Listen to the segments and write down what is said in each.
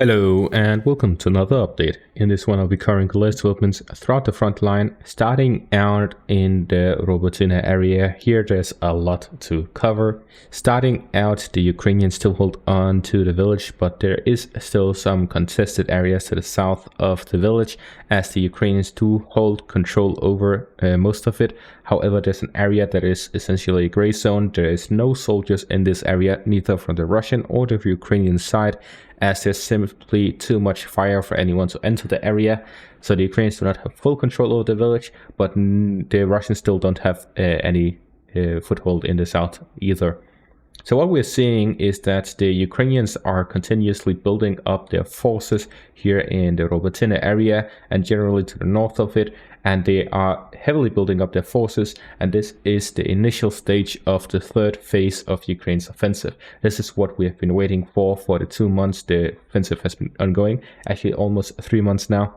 Hello and welcome to another update. In this one I'll be covering the latest developments throughout the front line, starting out in the Robotyne area. Here there's a lot to cover. Starting out, the Ukrainians still hold on to the village, but there is still some contested areas to the south of the village, as the Ukrainians do hold control over most of it. However, there's an area that is essentially a gray zone. There is no soldiers in this area, neither from the Russian or the Ukrainian side, as there's simply too much fire for anyone to enter the area. So the Ukrainians do not have full control over the village, but the Russians still don't have any foothold in the south either. So what we're seeing is that the Ukrainians are continuously building up their forces here in the Robotyne area and generally to the north of it, and they are heavily building up their forces, and this is the initial stage of the third phase of Ukraine's offensive. This is what we have been waiting for the 2 months the offensive has been ongoing, actually almost 3 months now.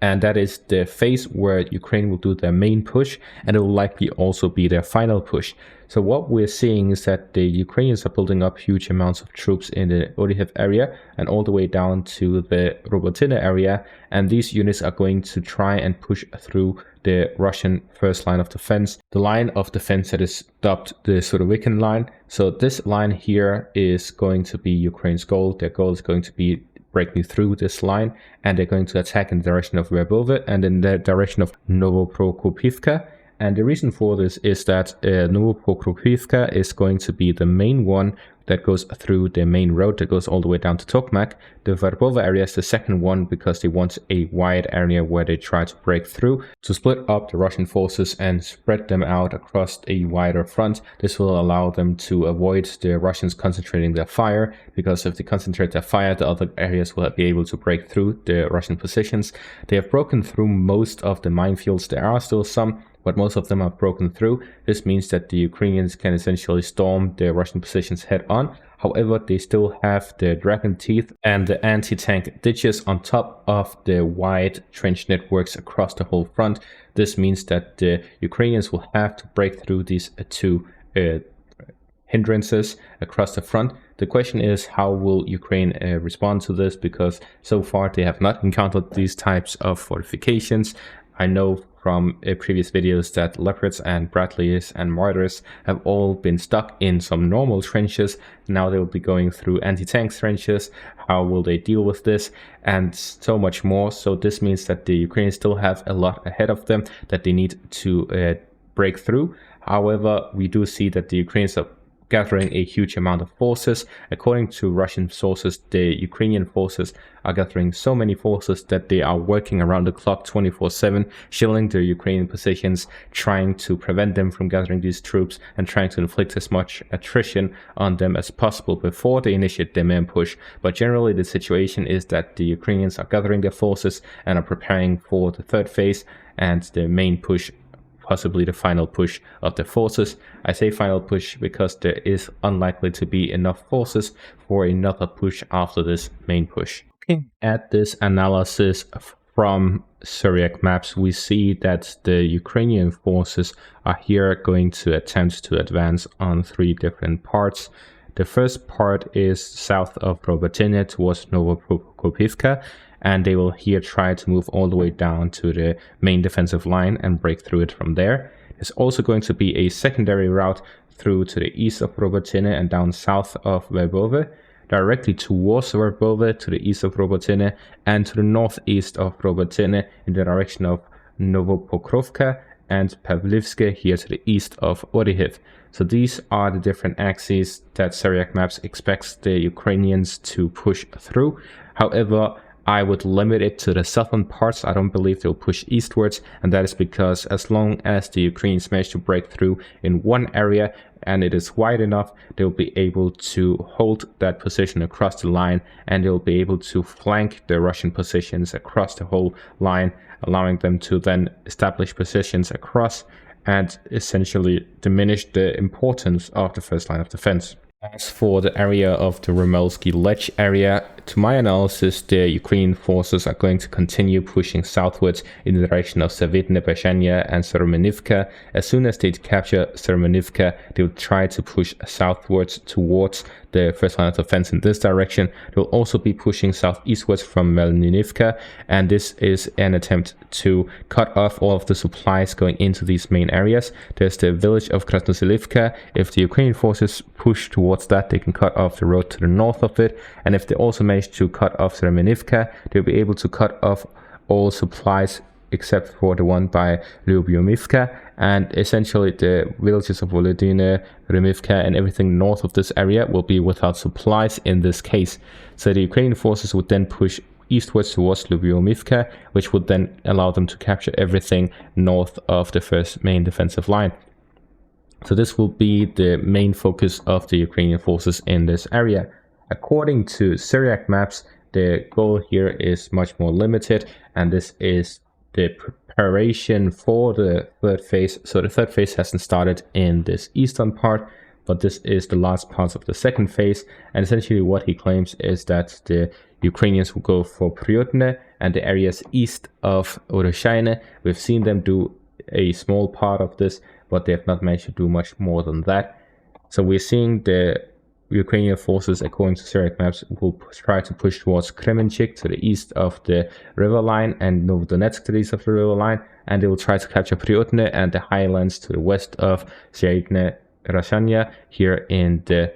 And that is the phase where Ukraine will do their main push, and it will likely also be their final push. So what we're seeing is that the Ukrainians are building up huge amounts of troops in the Oryhiv area and all the way down to the Robotyne area, and these units are going to try and push through the Russian first line of defense, the line of defense that is dubbed the Surovikin line. So this line here is going to be Ukraine's goal. Their goal is going to be breaking through this line, and they're going to attack in the direction of Verbove and in the direction of Novoprokopivka. And the reason for this is that Novoprokopivka is going to be the main one that goes through the main road that goes all the way down to Tokmak. The Verbove area is the second one because they want a wide area where they try to break through to split up the Russian forces and spread them out across a wider front. This will allow them to avoid the Russians concentrating their fire, because if they concentrate their fire, the other areas will be able to break through the Russian positions. They have broken through most of the minefields. There are still some, but most of them are broken through. This means that the Ukrainians can essentially storm the Russian positions head on. However, they still have the dragon teeth and the anti-tank ditches on top of the wide trench networks across the whole front. This means that the Ukrainians will have to break through these two hindrances across the front. The question is, how will Ukraine respond to this? Because so far they have not encountered these types of fortifications. I know from previous videos that Leopards and Bradleys and Mortars have all been stuck in some normal trenches. Now they will be going through anti-tank trenches. How will they deal with this? And so much more. So this means that the Ukrainians still have a lot ahead of them that they need to break through. However, we do see that the Ukrainians are gathering a huge amount of forces. According to Russian sources, the Ukrainian forces are gathering so many forces that they are working around the clock 24/7, shelling the Ukrainian positions, trying to prevent them from gathering these troops and trying to inflict as much attrition on them as possible before they initiate their main push. But generally the situation is that the Ukrainians are gathering their forces and are preparing for the third phase and the main push, possibly the final push of the forces. I say final push because there is unlikely to be enough forces for another push after this main push. Looking at this analysis from Syriac maps, we see that the Ukrainian forces are here going to attempt to advance on 3 different parts. The first part is south of Robotyne towards Novoprokopivka, and they will here try to move all the way down to the main defensive line and break through it from there. There's also going to be a secondary route through to the east of Robotyne and down south of Verbove, directly towards Verbove to the east of Robotyne, and to the northeast of Robotyne in the direction of Novopokrovka and Pavlivske here to the east of Oryhiv. So these are the different axes that Syriac maps expects the Ukrainians to push through. However, I would limit it to the southern parts. I don't believe they'll push eastwards, and that is because as long as the Ukrainians manage to break through in one area and it is wide enough, they'll be able to hold that position across the line, and they'll be able to flank the Russian positions across the whole line, allowing them to then establish positions across and essentially diminish the importance of the first line of defense. As for the area of the Romelsky Lech area, To my analysis, the Ukrainian forces are going to continue pushing southwards in the direction of Savitne, Bashania and Seremenivka. As soon as they capture Seremenivka, they will try to push southwards towards the first line of defense in this direction. They will also be pushing southeastwards from Melnivka, and this is an attempt to cut off all of the supplies going into these main areas. There's the village of Krasnoselivka. If the Ukrainian forces push towards that, they can cut off the road to the north of it, and if they also manage to cut off Seremenivka, they'll be able to cut off all supplies except for the one by Lyubiomivka, and essentially the villages of Volodine, Remivka and everything north of this area will be without supplies in this case. So the Ukrainian forces would then push eastwards towards Lyubiomivka, which would then allow them to capture everything north of the first main defensive line. So this will be the main focus of the Ukrainian forces in this area. According to Syriac maps, the goal here is much more limited, and this is the preparation for the third phase. So the third phase hasn't started in this eastern part, but this is the last part of the second phase. And essentially what he claims is that the Ukrainians will go for Priotne and the areas east of Robotyne. We've seen them do a small part of this, but they have not managed to do much more than that. So we're seeing the Ukrainian forces, according to Syriac maps, will try to push towards Kremenchik to the east of the river line and Novodonetsk to the east of the river line, and they will try to capture Priotne and the highlands to the west of Syedne Rashania here in the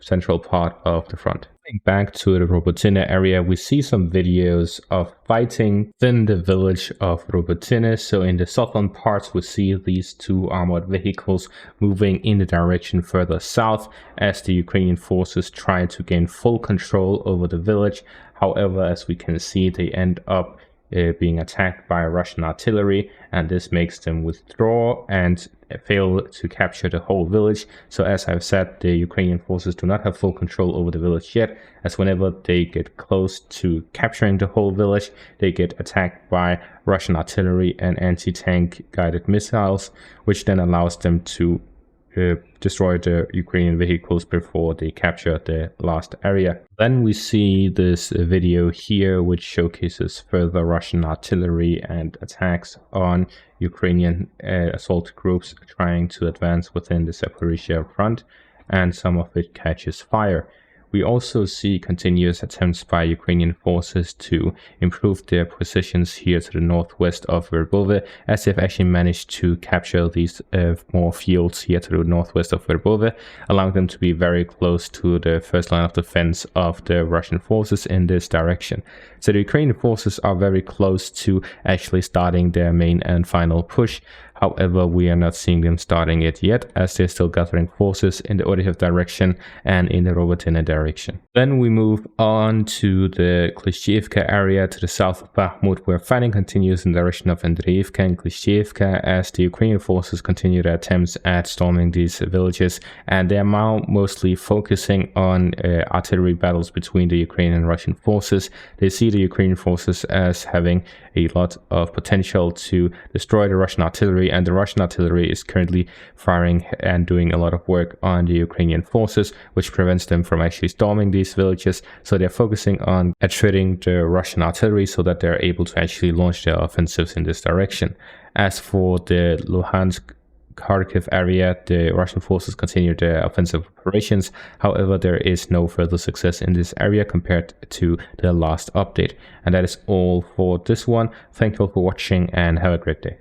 central part of the front. Back to the Robotyne area, we see some videos of fighting within the village of Robotyne. So in the southern parts, we see these two armored vehicles moving in the direction further south as the Ukrainian forces try to gain full control over the village. However, as we can see, they end up being attacked by Russian artillery, and this makes them withdraw and fail to capture the whole village. So as I've said, the Ukrainian forces do not have full control over the village yet, as whenever they get close to capturing the whole village, they get attacked by Russian artillery and anti-tank guided missiles, which then allows them to destroy the Ukrainian vehicles before they capture the last area. Then we see this video here, which showcases further Russian artillery and attacks on Ukrainian assault groups trying to advance within the Zaporizhia front, and some of it catches fire. We also see continuous attempts by Ukrainian forces to improve their positions here to the northwest of Verbove, as they've actually managed to capture these more fields here to the northwest of Verbove, allowing them to be very close to the first line of defense of the Russian forces in this direction. So the Ukrainian forces are very close to actually starting their main and final push. However, we are not seeing them starting it yet, as they're still gathering forces in the Orikhiv direction and in the Robotyne direction. Then we move on to the Klishchiivka area to the south of Bakhmut, where fighting continues in the direction of Andreevka and Klishchiivka as the Ukrainian forces continue their attempts at storming these villages, and they are now mostly focusing on artillery battles between the Ukrainian and Russian forces. They see the Ukrainian forces as having a lot of potential to destroy the Russian artillery, and the Russian artillery is currently firing and doing a lot of work on the Ukrainian forces, which prevents them from actually storming these villages. So they're focusing on attriting the Russian artillery so that they're able to actually launch their offensives in this direction. As for the Luhansk Kharkiv area, the Russian forces continue their offensive operations. However, there is no further success in this area compared to the last update. And that is all for this one. Thank you all for watching and have a great day.